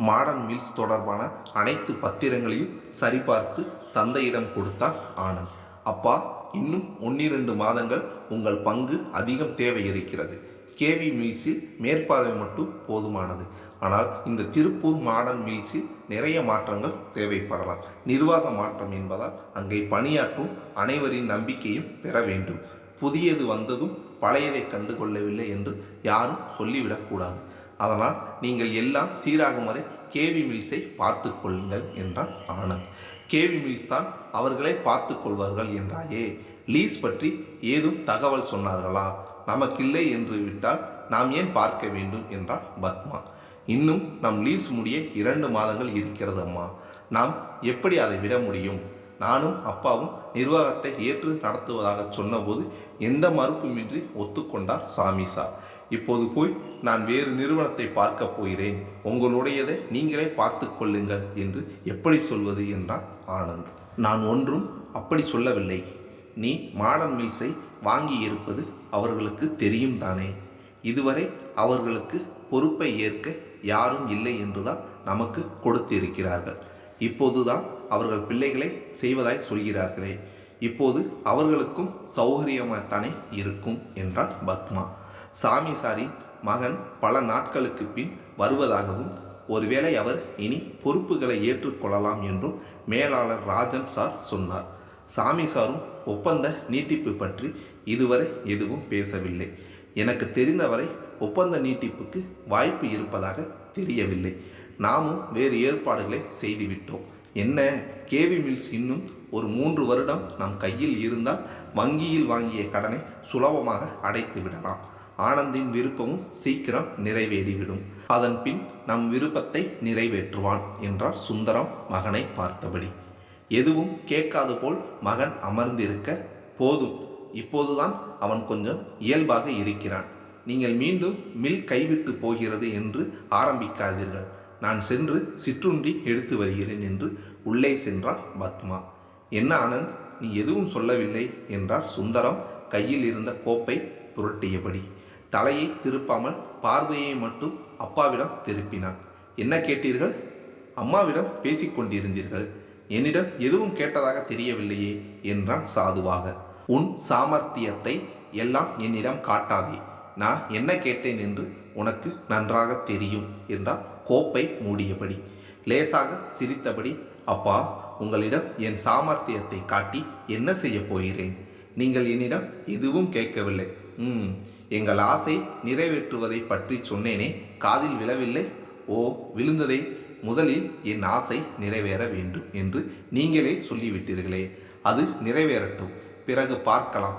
Modern mills தொடர்பான அனைத்து பத்திரங்களையும் சரிபார்த்து தந்தையிடம் கொடுத்தான் ஆனந்த். அப்பா, இன்னும் 1-2 மாதங்கள் உங்கள் பங்கு அதிகம் தேவை இருக்கிறது. கேவி மில்ஸில் மேற்பார்வை மட்டும் போதுமானது. ஆனால் இந்த திருப்பூர் மாடர்ன் மில்ஸில் நிறைய மாற்றங்கள் தேவைப்படலாம். நிர்வாக மாற்றம் என்பதால் அங்கே பணியாற்றும் அனைவரின் நம்பிக்கையும் பெற வேண்டும். புதியது வந்ததும் பழையதை கண்டு கொள்ளவில்லை என்று யாரும் சொல்லிவிடக்கூடாது. அதனால் நீங்கள் எல்லாம் சீராகும் வரை கேவி மில்ஸை பார்த்து கொள்ளுங்கள் என்றான் ஆனந்த். கேவி மில்ஸ் தான் அவர்களே பார்த்து கொள்வார்கள் என்றாயே, லீஸ் பற்றி ஏதும் தகவல் சொன்னார்களா? நமக்கில்லை என்று விட்டால் நாம் ஏன் பார்க்க வேண்டும் என்றாள் பத்மா. இன்னும் நம் லீஸ் முடிய 2 மாதங்கள் இருக்கிறது அம்மா. நாம் எப்படி அதை விட முடியும்? நானும் அப்பாவும் நிர்வாகத்தை ஏற்று நடத்துவதாக சொன்னபோது எந்த மறுப்புமின்றி ஒத்துக்கொண்டார் சாமி சார். இப்போது போய் நான் வேறு நிறுவனத்தை பார்க்க போகிறேன், உங்களுடையதை நீங்களே பார்த்து கொள்ளுங்கள் என்று எப்படி சொல்வது என்றான் ஆனந்த். நான் ஒன்றும் அப்படி சொல்லவில்லை. நீ மாடர்ன் மில்ஸை வாங்கி இருப்பது அவர்களுக்கு தெரியும் தானே. இதுவரை அவர்களுக்கு பொறுப்பை ஏற்க யாரும் இல்லை என்றுதான் நமக்கு கொடுத்திருக்கிறார்கள். இப்போதுதான் அவர்கள் பிள்ளைகளை செய்வதாய் சொல்கிறார்களே, இப்போது அவர்களுக்கும் சௌகரியமாகத்தானே இருக்கும் என்றாள் பத்மா. சாமி சாரின் மகன் பல நாட்களுக்கு பின் வருவதாகவும், ஒருவேளை அவர் இனி பொறுப்புகளை ஏற்றுக்கொள்ளலாம் என்றும் மேலாளர் ராஜன் சார் சொன்னார். சாமி சாரும் ஒப்பந்த நீட்டிப்பு பற்றி இதுவரை எதுவும் பேசவில்லை. எனக்கு தெரிந்தவரை ஒப்பந்த நீட்டிப்புக்கு வாய்ப்பு இருப்பதாக தெரியவில்லை. நாமும் வேறு ஏற்பாடுகளை செய்துவிட்டோம். என்ன, கேவி மில்ஸ் இன்னும் ஒரு 3 வருடம் நம் கையில் இருந்தால் வங்கியில் வாங்கிய கடனை சுலபமாக அடைத்து விடலாம். ஆனந்தின் விருப்பமும் சீக்கிரம் நிறைவேறிவிடும். அதன் பின் நம் விருப்பத்தை நிறைவேற்றுவான் என்றார் சுந்தரம் மகனை பார்த்தபடி. எதுவும் கேட்காது போல் மகன் அமர்ந்திருக்க, போதும், இப்போதுதான் அவன் கொஞ்சம் இயல்பாக இருக்கிறான். நீங்கள் மீண்டும் மில் கைவிட்டு போகிறது என்று ஆரம்பிக்காதீர்கள். நான் சென்று சிற்றுண்டி எடுத்து வருகிறேன் என்று உள்ளே சென்றார் பத்மா. என்ன ஆனந்த், நீ எதுவும் சொல்லவில்லை என்றார் சுந்தரம் கையில் இருந்த கோப்பை புரட்டியபடி. தலையை திருப்பாமல் பார்வையை மட்டும் அப்பாவிடம் திருப்பினான். என்ன கேட்டீர்கள்? அம்மாவிடம் பேசிக்கொண்டிருந்தீர்கள். என்னிடம் எதுவும் கேட்டதாக தெரியவில்லையே என்றான் சாதுவாக. உன் சாமர்த்தியத்தை எல்லாம் என்னிடம் காட்டாதே. நான் என்ன கேட்டேன் என்று உனக்கு நன்றாக தெரியும் என்றார் கோப்பை மூடியபடி. லேசாக சிரித்தபடி, அப்பா, உங்களிடம் என் சாமர்த்தியத்தை காட்டி என்ன செய்ய போகிறேன்? நீங்கள் என்னிடம் எதுவும் கேட்கவில்லை. எங்கள் ஆசை நிறைவேற்றுவதை பற்றி சொன்னேனே, காதில் விழவில்லை? ஓ, விழுந்ததே. முதலில் என் ஆசை நிறைவேற வேண்டும் என்று நீங்களே சொல்லிவிட்டீர்களே, அது நிறைவேறட்டும், பிறகு பார்க்கலாம்.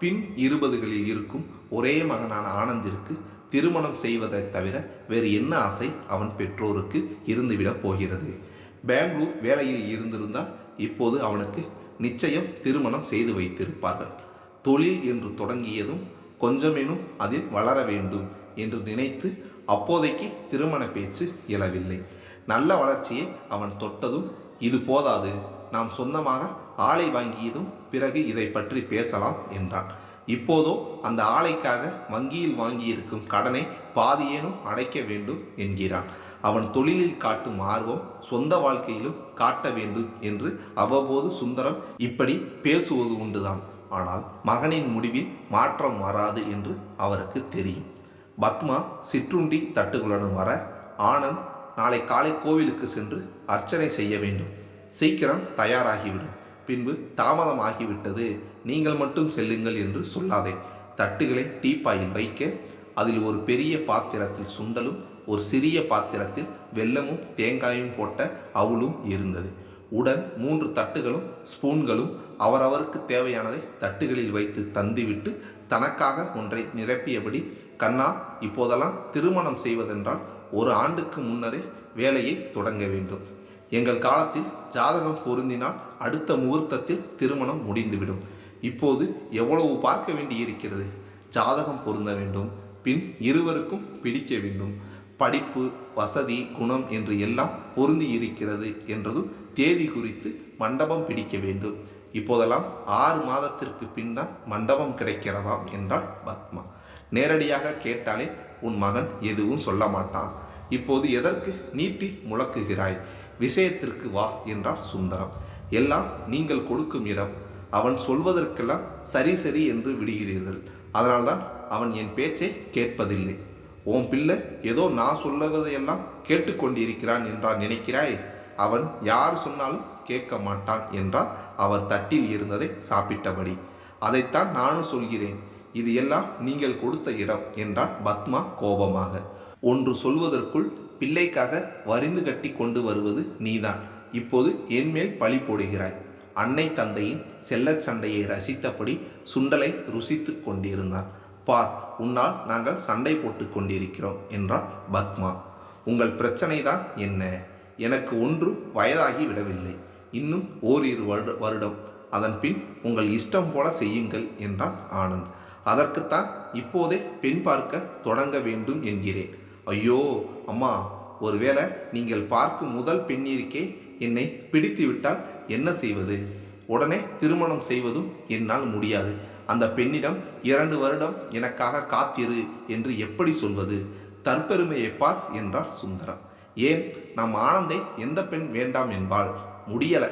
பின் 20களில் இருக்கும் ஒரே மகனான ஆனந்திற்கு திருமணம் செய்வதை தவிர வேறு என்ன ஆசை அவன் பெற்றோருக்கு இருந்துவிடப் போகிறது? பெங்களூர் வேலையில் இருந்திருந்தால் இப்போது அவனுக்கு நிச்சயம் திருமணம் செய்து வைத்திருப்பார்கள். தொழில் என்று தொடங்கியதும் கொஞ்சமேனும் அதில் வளர வேண்டும் என்று நினைத்து அப்போதைக்கு திருமண பேச்சு எழவில்லை. நல்ல வளர்ச்சியை அவன் தொட்டதும் இது போதாது, நாம் சொந்தமாக ஆலை வாங்கியதும் பிறகு இதை பற்றி பேசலாம் என்றான். இப்போதோ அந்த ஆலைக்காக வங்கியில் வாங்கியிருக்கும் கடனை பாதியேனும் அடைக்க வேண்டும் என்கிறான். அவன் தொழிலில் காட்டும் ஆர்வம் சொந்த வாழ்க்கையிலும் காட்ட வேண்டும் என்று அவ்வப்போது சுந்தரம் இப்படி பேசுவது உண்டுதான். ஆனால் மகனின் முடிவில் மாற்றம் வராது என்று அவருக்கு தெரியும். பத்மா சிற்றுண்டி தட்டுகளுடன் வர, ஆனந்த், நாளை காலை கோவிலுக்கு சென்று அர்ச்சனை செய்ய வேண்டும். சீக்கிரம் தயாராகிவிடும். பின்பு தாமதம் ஆகிவிட்டது, நீங்கள் மட்டும் செல்லுங்கள் என்று சொல்லாதே. தட்டுகளை டீப்பாயில் வைக்க, அதில் ஒரு பெரிய பாத்திரத்தில் சுண்டலும் ஒரு சிறிய பாத்திரத்தில் வெல்லமும் தேங்காயும் போட்ட அவுளும் இருந்தது. உடன் 3 தட்டுகளும் ஸ்பூன்களும் அவரவருக்கு தேவையானதை தட்டுகளில் வைத்து தந்துவிட்டு தனக்காக ஒன்றை நிரப்பியபடி, கண்ணா, இப்போதெல்லாம் திருமணம் செய்வதென்றால் 1 ஆண்டுக்கு முன்னரே வேலையை தொடங்க வேண்டும். எங்கள் காலத்தில் ஜாதகம் பொருந்தினால் அடுத்த முகூர்த்தத்தில் திருமணம் முடிந்துவிடும். இப்போது எவ்வளவு பார்க்க வேண்டி இருக்கிறது? ஜாதகம் பொருந்த வேண்டும், பின் இருவருக்கும் பிடிக்க வேண்டும். படிப்பு, வசதி, குணம் என்று எல்லாம் பொருந்தி இருக்கிறது என்றதும் தேதி குறித்து மண்டபம் பிடிக்க வேண்டும். இப்போதெல்லாம் 6 மாதத்திற்கு பின் தான் மண்டபம் கிடைக்கிறதாம் என்றாள் பத்மா. நேரடியாக கேட்டாலே உன் மகன் எதுவும் சொல்ல மாட்டான். இப்போது எதற்கு நீட்டி முழக்குகிறாய்? விஷயத்திற்கு வா என்றார் சுந்தரம். எல்லாம் நீங்கள் கொடுக்கும் இடம். அவன் சொல்வதற்கெல்லாம் சரி சரி என்று விடுகிறீர்கள். அதனால்தான் அவன் என் பேச்சை கேட்பதில்லை. உன் பிள்ளை ஏதோ நான் சொல்லுவதையெல்லாம் கேட்டுக்கொண்டிருக்கிறான் என்றால் நினைக்கிறாய்? அவன் யார் சொன்னாலும் கேட்க மாட்டான் என்றார் அவர் தட்டில் இருந்ததை சாப்பிட்டபடி. அதைத்தான் நானும் சொல்கிறேன். இது எல்லாம் நீங்கள் கொடுத்த இடம் என்றார் பத்மா கோபமாக. ஒன்று சொல்வதற்குள் பிள்ளைக்காக வரிந்து கட்டி கொண்டு வருவது நீதான். இப்போது என்மேல் பழி போடுகிறாய். அன்னை தந்தையின் செல்லச் சண்டையை ரசித்தபடி சுண்டலை ருசித்து கொண்டிருந்தான். பார், உன்னால் நாங்கள் சண்டை போட்டு கொண்டிருக்கிறோம் என்றார் பத்மா. உங்கள் பிரச்சனை தான் என்ன? எனக்கு ஒன்றும் வயதாகி விடவில்லை. இன்னும் ஓரிரு வருடம். அதன் பின் உங்கள் இஷ்டம் போல செய்யுங்கள் என்றான் ஆனந்த். அதற்குத்தான் இப்போதே பெண் பார்க்க தொடங்க வேண்டும் என்கிறேன். ஐயோ அம்மா, ஒருவேளை நீங்கள் பார்க்கும் முதல் பெண்ணிற்கே என்னை பிடித்து விட்டால் என்ன செய்வது? உடனே திருமணம் செய்வதும் என்னால் முடியாது. அந்த பெண்ணிடம் 2 வருடம் எனக்காக காத்திரு என்று எப்படி சொல்வது? தற்பெருமையை பார் என்றார் சுந்தரம். ஏன், நம் ஆனந்தை எந்த பெண் வேண்டாம் என்பாள்? முடியல,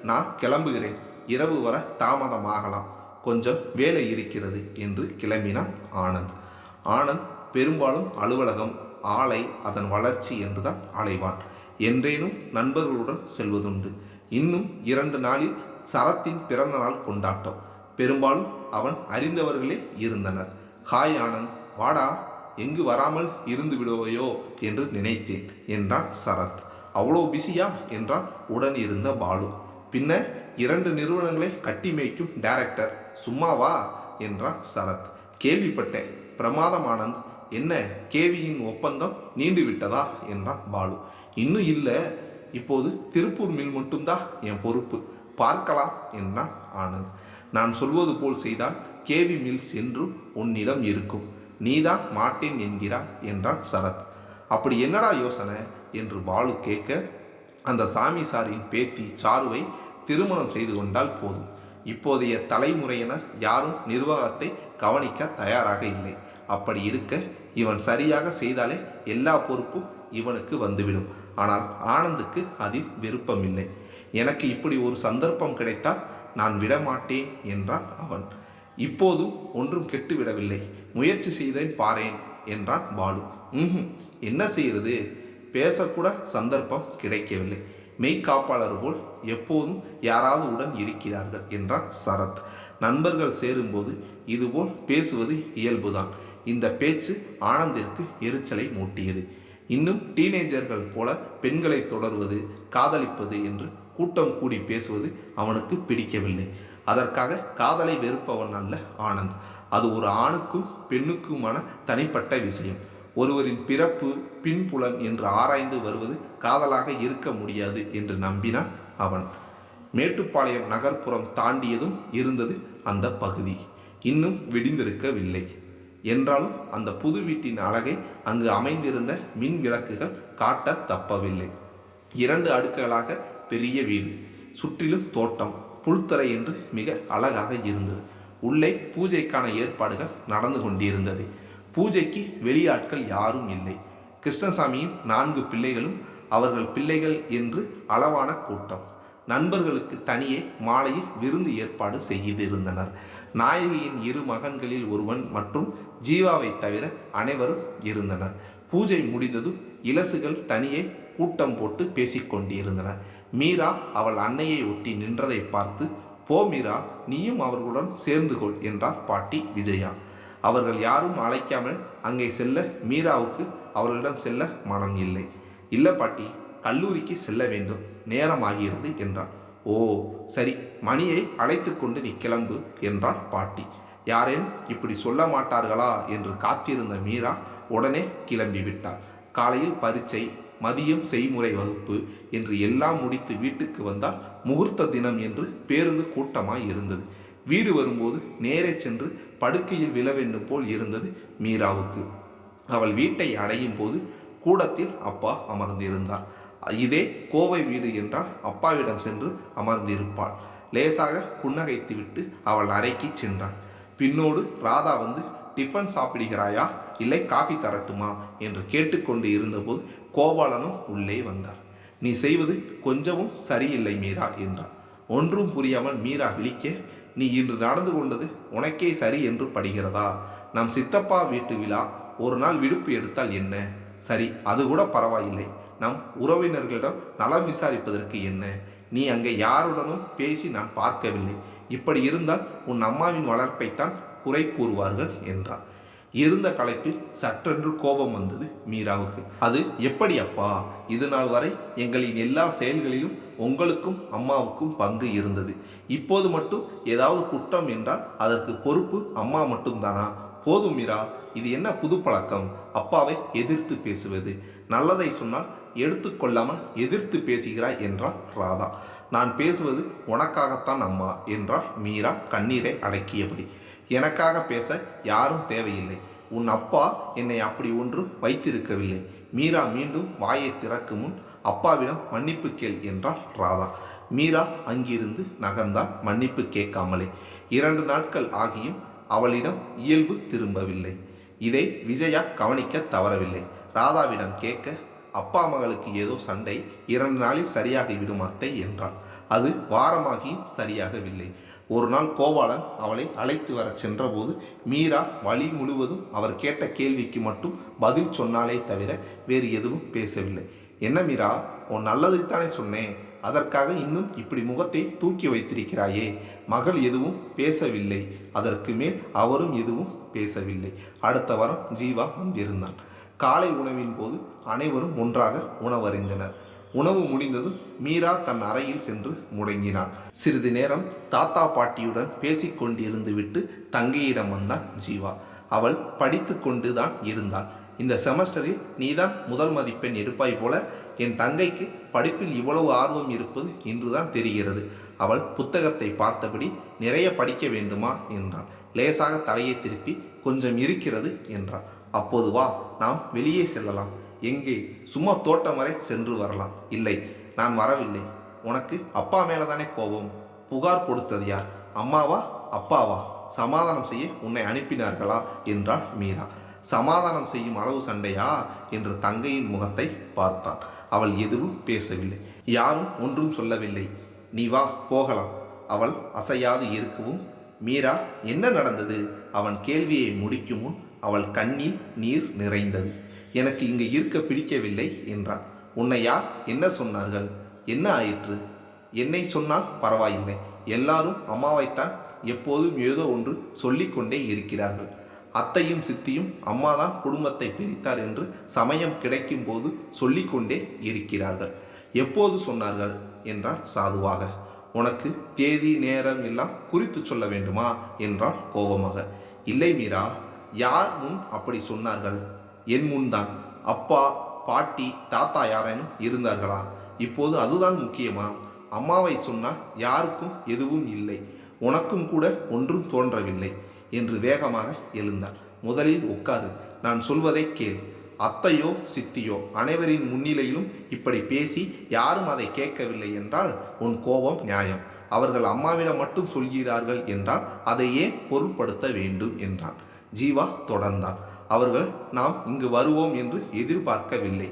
நான் கிளம்புகிறேன். இரவு வர தாமதமாகலாம். கொஞ்சம் வேலை இருக்கிறது என்று கிளம்பினான் ஆனந்த். ஆனந்த் பெரும்பாலும் அலுவலகம், ஆலை, அதன் வளர்ச்சி என்றுதான் அலைவான். என்றேனும் நண்பர்களுடன் செல்வதுண்டு. இன்னும் 2 நாளில் சரத்தின் பிறந்த நாள் கொண்டாட்டம். பெரும்பாலும் அவன் அறிந்தவர்களே இருந்தனர். ஹாய் ஆனந்த், வாடா, எங்கு வராமல் இருந்து விடுவையோ என்று நினைத்தேன் என்றான் சரத். அவ்வளோ பிஸியா என்றான் உடன் இருந்த பாலு. பின்ன 2 நிறுவனங்களை கட்டி மேய்க்கும் டைரக்டர், சும்மாவா என்றான் சரத். கேள்விப்பட்டேன், பிரமாதம் ஆனந்த். என்ன, கேவியின் ஒப்பந்தம் நீண்டு விட்டதா என்றான் பாலு. இன்னும் இல்லை, இப்போது திருப்பூர் மில் மட்டும்தான் என் பொறுப்பு. பார்க்கலாம் என்றான் ஆனந்த். நான் சொல்வது போல் செய்தால் கேவி மில்ஸ் என்றும் உன்னிடம் இருக்கும். நீதான் மாட்டேன் என்கிறாய் என்றான் சரத். அப்படி என்னடா யோசனை என்று பாலு கேட்க, அந்த சாமி சாரின் பேத்தி சாருவை திருமணம் செய்து கொண்டால் போதும். இப்போதைய தலைமுறையினர் யாரும் நிர்வாகத்தை கவனிக்க தயாராக இல்லை. அப்படி இருக்க இவன் சரியாக செய்தாலே எல்லா பொறுப்பும் இவனுக்கு வந்துவிடும். ஆனால் ஆனந்துக்கு அதில் விருப்பமில்லை. எனக்கு இப்படி ஒரு சந்தர்ப்பம் கிடைத்தால் நான் விடமாட்டேன் என்றான் அவன். இப்போதும் ஒன்றும் கெட்டுவிடவில்லை, முயற்சி செய்தேன் பாரேன் என்றான் பாலு. என்ன செய்கிறது? பேசக்கூட சந்தர்ப்பம் கிடைக்கவில்லை. மெய்காப்பாளர் போல் எப்போதும் யாராவது உடன் இருக்கிறார்கள் என்றான் சரத். நண்பர்கள் சேரும்போது இதுபோல் பேசுவது இயல்புதான். இந்த பேச்சு ஆனந்திற்கு எரிச்சலை மூட்டியது. இன்னும் டீனேஜர்கள் போல பெண்களை தொடர்வது, காதலிப்பது என்று கூட்டம் கூடி பேசுவது அவனுக்கு பிடிக்கவில்லை. அதற்காக காதலை வெறுப்பவன் அல்ல ஆனந்த். அது ஒரு ஆணுக்கும் பெண்ணுக்குமான தனிப்பட்ட விஷயம். ஒருவரின் பிறப்பு, பின்புலன் என்று ஆராய்ந்து வருவது காதலாக இருக்க முடியாது என்று நம்பினான் அவன். மேட்டுப்பாளையம் நகர்ப்புறம் தாண்டியதும் இருந்தது அந்த பகுதி. இன்னும் விடிந்திருக்கவில்லை என்றாலும் அந்த புது வீட்டின் அழகை அங்கு அமைந்திருந்த மின் விளக்குகள் காட்ட தப்பவில்லை. 2 அடுக்குகளாக பெரிய வீடு, சுற்றிலும் தோட்டம், புல்தரை என்று மிக அழகாக இருந்தது. உள்ளே பூஜைக்கான ஏற்பாடுகள் நடந்து கொண்டிருந்தது. பூஜைக்கு வெளியாட்கள் யாரும் இல்லை. கிருஷ்ணசாமியின் 4 பிள்ளைகளும் அவர்கள் பிள்ளைகள் என்று அளவான கூட்டம். நண்பர்களுக்கு தனியே மாலையில் விருந்து ஏற்பாடு செய்திருந்தனர். நாயகியின் 2 மகன்களில் ஒருவன் மற்றும் ஜீவாவை தவிர அனைவரும் இருந்தனர். பூஜை முடிந்ததும் இலசுகள் தனியே கூட்டம் போட்டு பேசிக்கொண்டிருந்தனர். மீரா அவள் அன்னையை ஒட்டி நின்றதை பார்த்து, போ மீரா, நீயும் அவர்களுடன் சேர்ந்து கொள் என்றார் பாட்டி விஜயா. அவர்கள் யாரும் அழைக்காமல் அங்கே செல்ல மீராவுக்கு அவர்களிடம் செல்ல மனம் இல்லை. இல்லை பாட்டி, கல்லூரிக்கு செல்ல வேண்டும், நேரம் ஆகிறது என்றார். ஓ சரி, மணியை அழைத்து கொண்டு நீ கிளம்பு என்றார் பாட்டி. யாரேனும் இப்படி சொல்ல மாட்டார்களா என்று காத்திருந்த மீரா உடனே கிளம்பிவிட்டார். காலையில் பரீட்சை, மதியம் செய்முறை வகுப்பு என்று எல்லாம் முடித்து வீட்டுக்கு வந்தால் முகூர்த்த தினம் என்று பேருந்து கூட்டமாய் இருந்தது. வீடு வரும்போது நேரே சென்று படுக்கையில் விழ வேண்டும் போல் இருந்தது மீராவுக்கு. அவள் வீட்டை அடையும் போது கூடத்தில் அப்பா அமர்ந்திருந்தார். இதே கோவை வீடு என்றால் அப்பாவிடம் சென்று அமர்ந்திருப்பாள். லேசாக புன்னகைத்துவிட்டு அவள் அறைக்கு சென்றாள். பின்னோடு ராதா வந்து டிஃபன் சாப்பிடுகிறாயா, இல்லை காஃபி தரட்டுமா என்று கேட்டுக்கொண்டு இருந்தபோது கோபாலனும் உள்ளே வந்தார். நீ செய்வது கொஞ்சமும் சரியில்லை மீரா என்றார். ஒன்றும் புரியாமல் மீரா விழிக்க, நீ இன்று நடந்து கொண்டது உனக்கே சரி என்று படுகிறதா? நம் சித்தப்பா வீட்டு விழா, ஒரு நாள் விடுப்பு எடுத்தால் என்ன? சரி, அது கூட பரவாயில்லை. நம் உறவினர்களிடம் நலம் விசாரிப்பதற்கு என்ன? நீ அங்கே யாருடனும் பேசி நான் பார்க்கவில்லை. இப்படி இருந்தால் உன் அம்மாவின் வளர்ப்பைத்தான் குறை கூறுவார்கள் என்றார். இருந்த களைப்பில் சற்றென்று கோபம் வந்தது மீராவுக்கு. அது எப்படி அப்பா? இது நாள் வரை எங்களின் எல்லா செயல்களிலும் உங்களுக்கும் அம்மாவுக்கும் பங்கு இருந்தது. இப்போது மட்டும் ஏதாவது குற்றம் என்றால் அதற்கு பொறுப்பு அம்மா மட்டும்தானா? போதும் மீரா, இது என்ன புது பழக்கம்? அப்பாவை எதிர்த்து பேசுவது. நல்லதை சொன்னால் எடுத்துக்கொள்ளாமல் எதிர்த்து பேசுகிறாய் என்றாள் ராதா. நான் பேசுவது உனக்காகத்தான் அம்மா என்றாள் மீரா கண்ணீரை அடக்கியபடி. எனக்காக பேச யாரும் தேவையில்லை. உன் அப்பா என்னை அப்படி ஒன்று வைத்திருக்கவில்லை. மீரா மீண்டும் வாயை திறக்கும் முன் அப்பாவிடம் மன்னிப்பு கேள் என்றாள் ராதா. மீரா அங்கிருந்து நகர்ந்தால் மன்னிப்பு கேட்காமலே. 2 நாட்கள் ஆகியும் அவளிடம் இயல்பு திரும்பவில்லை. இதை விஜயா கவனிக்க தவறவில்லை. ராதாவிடம் கேட்க, அப்பா மகளுக்கு ஏதோ சண்டை, 2 நாளில் சரியாகி விடும் அத்தை என்றாள். அது வாரமாகியும் சரியாகவில்லை. ஒரு நாள் கோபாலன் அவளை அழைத்து வர சென்றபோது மீரா வழி முழுவதும் அவர் கேட்ட கேள்விக்கு மட்டும் பதில் சொன்னாலே தவிர வேறு எதுவும் பேசவில்லை. என்ன மீரா, உன் நல்லதுக்குத்தானே சொன்னேன், அதற்காக இன்னும் இப்படி முகத்தை தூக்கி வைத்திருக்கிறாயே? மகள் எதுவும் பேசவில்லை. அதற்கு மேல் அவரும் எதுவும் பேசவில்லை. அடுத்த வாரம் ஜீவா வந்திருந்தான். காலை உணவின் போது அனைவரும் ஒன்றாக உணவருந்தினர். உணவு முடிந்ததும் மீரா தன் அறையில் சென்று முடங்கினாள். சிறிது நேரம் தாத்தா பாட்டியுடன் பேசிக்கொண்டிருந்து விட்டு தங்கையிடம் வந்தான் ஜீவா. அவள் படித்து கொண்டு தான் இருந்தாள். இந்த செமஸ்டரில் நீதான் முதல் மதிப்பெண் எடுப்பாய் போல. என் தங்கைக்கு படிப்பில் இவ்வளவு ஆர்வம் இருப்பது இன்றுதான் தெரிகிறது. அவள் புத்தகத்தை பார்த்தபடி, நிறைய படிக்க வேண்டுமா என்றாள். லேசாக தலையை திருப்பி, கொஞ்சம் இருக்கிறது என்றாள். அப்போது வா, நாம் வெளியே செல்லலாம். எங்கே? சும்மா தோட்டம் வரை சென்று வரலாம். இல்லை, நான் வரவில்லை. உனக்கு அப்பா மேலதானே கோபம்? புகார் கொடுத்தது யார்? அம்மாவா அப்பாவா? சமாதானம் செய்ய உன்னை அனுப்பினார்களா என்றாள் மீரா. சமாதானம் செய்யும் அளவு சண்டையா என்று தங்கையின் முகத்தை பார்த்தான். அவள் எதுவும் பேசவில்லை. யாரும் ஒன்றும் சொல்லவில்லை. நீ வா, போகலாம். அவள் அசையாது இருக்கவும், மீரா என்ன நடந்தது? அவன் கேள்வியை முடிக்கும் முன் அவள் கண்ணில் நீர் நிறைந்தது. எனக்கு இங்கு இருக்க பிடிக்கவில்லை என்றான். உன்னை யார் என்ன சொன்னார்கள்? என்ன ஆயிற்று? என்னை சொன்னால் பரவாயில்லை. எல்லாரும் அம்மாவைத்தான் எப்போதும் ஏதோ ஒன்று சொல்லிக்கொண்டே இருக்கிறார்கள். அத்தையும் சித்தியும் அம்மாதான் குடும்பத்தை பிரித்தார் என்று சமயம் கிடைக்கும் போது சொல்லிக்கொண்டே இருக்கிறார்கள். எப்போது சொன்னார்கள் என்றான் சாதுவாக. உனக்கு தேதி நேரம் எல்லாம் குறித்து சொல்ல வேண்டுமா என்றான் கோபமாக. இல்லை மீரா, யார் முன் அப்படி சொன்னார்கள்? என் முன்தான். அப்பா, பாட்டி, தாத்தா யாரேனும் இருந்தார்களா? இப்போது அதுதான் முக்கியமா? அம்மாவை சொன்னால் யாருக்கும் எதுவும் இல்லை, உனக்கும் கூட ஒன்றும் தோன்றவில்லை என்று வேகமாக எழுந்தாள். முதலில் உட்காரு, நான் சொல்வதை கேள். அத்தையோ சித்தியோ அனைவரின் முன்னிலையிலும் இப்படி பேசி யாரும் அதை கேட்கவில்லை என்றால் உன் கோபம் நியாயம். அவர்கள் அம்மாவிடம் மட்டும் சொல்கிறார்கள் என்றால் அதை ஏன் பொருட்படுத்த வேண்டும் என்றான். ஜீவா தொடர்ந்தான். அவர்கள் நாம் இங்கு வருவோம் என்று எதிர்பார்க்கவில்லை.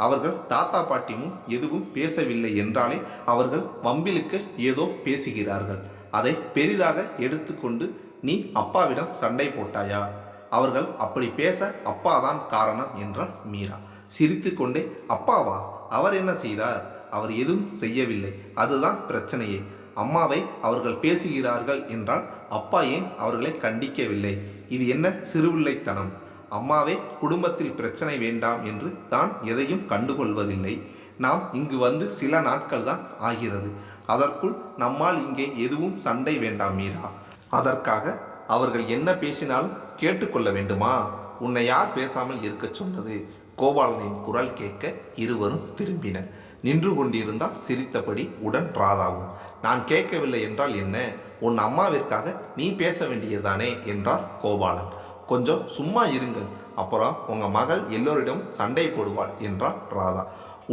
அவர்கள் தாத்தா பாட்டியும் எதுவும் பேசவில்லை என்றாலே அவர்கள் வம்பிலுக்கு ஏதோ பேசுகிறார்கள். அதை பெரிதாக எடுத்துக்கொண்டு நீ அப்பாவிடம் சண்டை போட்டாயா? அவர்கள் அப்படி பேச அப்பாதான் காரணம் என்றாள் மீரா சிரித்து கொண்டே. அப்பாவா? அவர் என்ன செய்தார்? அவர் எதுவும் செய்யவில்லை. அதுதான் பிரச்சனையே. அம்மாவை அவர்கள் பேசுகிறார்கள் என்றால் அப்பா ஏன் அவர்களை கண்டிக்கவில்லை? இது என்ன சிறுபிள்ளைத்தனம்? அம்மாவே குடும்பத்தில் பிரச்சனை வேண்டாம் என்று தான் எதையும் கண்டுகொள்வதில்லை. நாம் இங்கு வந்து சில நாட்கள் தான் ஆகிறது. அதற்குள் நம்மால் இங்கே எதுவும் சண்டை வேண்டாம் மீரா. அதற்காக அவர்கள் என்ன பேசினாலும் கேட்டுக்கொள்ள வேண்டுமா? உன்னை யார் பேசாமல் இருக்க சொன்னது? கோபாலனின் குரல் கேட்க இருவரும் திரும்பினர். நின்று கொண்டிருந்தால் சிரித்தபடி உடன் ராதாவும். நான் கேட்கவில்லை என்றால் என்ன? உன் அம்மாவிற்காக நீ பேச வேண்டியதானே என்றார் கோபாலன். கொஞ்சம் சும்மா இருங்கள், அப்புறம் உங்கள் மகள் எல்லோரிடம் சண்டை போடுவாள் என்றார் ராதா.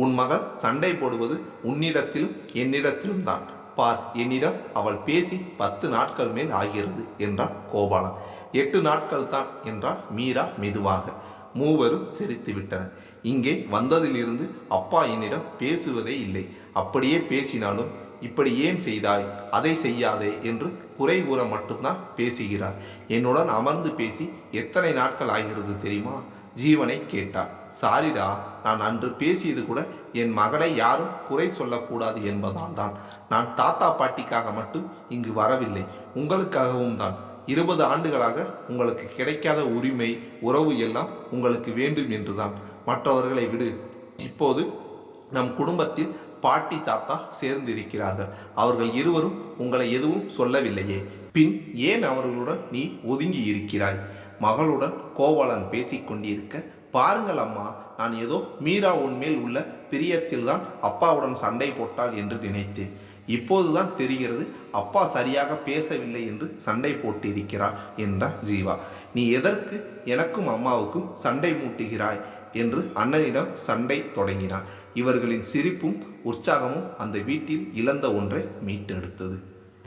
உன் மகள் சண்டை போடுவது உன்னிடத்திலும் என்னிடத்திலும் தான். பார், என்னிடம் அவள் பேசி 10 நாட்கள் மேல் ஆகிறது என்றார் கோபாலன். 8 நாட்கள் தான் என்றாள் மீரா மெதுவாக. மூவரும் சிரித்து விட்டனர். இங்கே வந்ததிலிருந்து அப்பா என்னிடம் பேசுவதே இல்லை. அப்படியே பேசினாலும் இப்படி ஏன் செய்தாய், அதை செய்யாதே என்று குறை கூற மட்டும்தான் பேசுகிறார். என்னுடன் அமர்ந்து பேசி எத்தனை நாட்கள் ஆகிறது தெரியுமா? ஜீவனை கேட்டார். சாரிடா, நான் அன்று பேசியது கூட என் மகளை யாரும் குறை சொல்லக்கூடாது என்பதால் தான். நான் தாத்தா பாட்டிக்காக மட்டும் இங்கு வரவில்லை, உங்களுக்காகவும் தான். 20 ஆண்டுகளாக உங்களுக்கு கிடைக்காத உரிமை, உறவு எல்லாம் உங்களுக்கு வேண்டும் என்றுதான். மற்றவர்களை விடு. இப்போது நம் குடும்பத்தில் பாட்டி தாத்தா சேர்ந்திருக்கிறார்கள். அவர்கள் இருவரும் உங்களை எதுவும் சொல்லவில்லையே, பின் ஏன் அவர்களுடன் நீ ஒதுங்கி இருக்கிறாய்? மகளுடன் கோவலன் பேசிக்கொண்டிருக்க, பாருங்கள் அம்மா, நான் ஏதோ மீரா உன்மேல் உள்ள பிரியத்தில்தான் அப்பாவுடன் சண்டை போட்டாள் என்று நினைத்தேன். இப்போதுதான் தெரிகிறது அப்பா சரியாக பேசவில்லை என்று சண்டை போட்டிருக்கிறார் என்றார் ஜீவா. நீ எதற்கு எனக்கும் அம்மாவுக்கும் சண்டை மூட்டுகிறாய் என்று அண்ணனிடம் சண்டை தொடங்கினார். இவர்களின் சிரிப்பும் உற்சாகமும் அந்த வீட்டில் இழந்த ஒன்றை மீட்டெடுத்தது.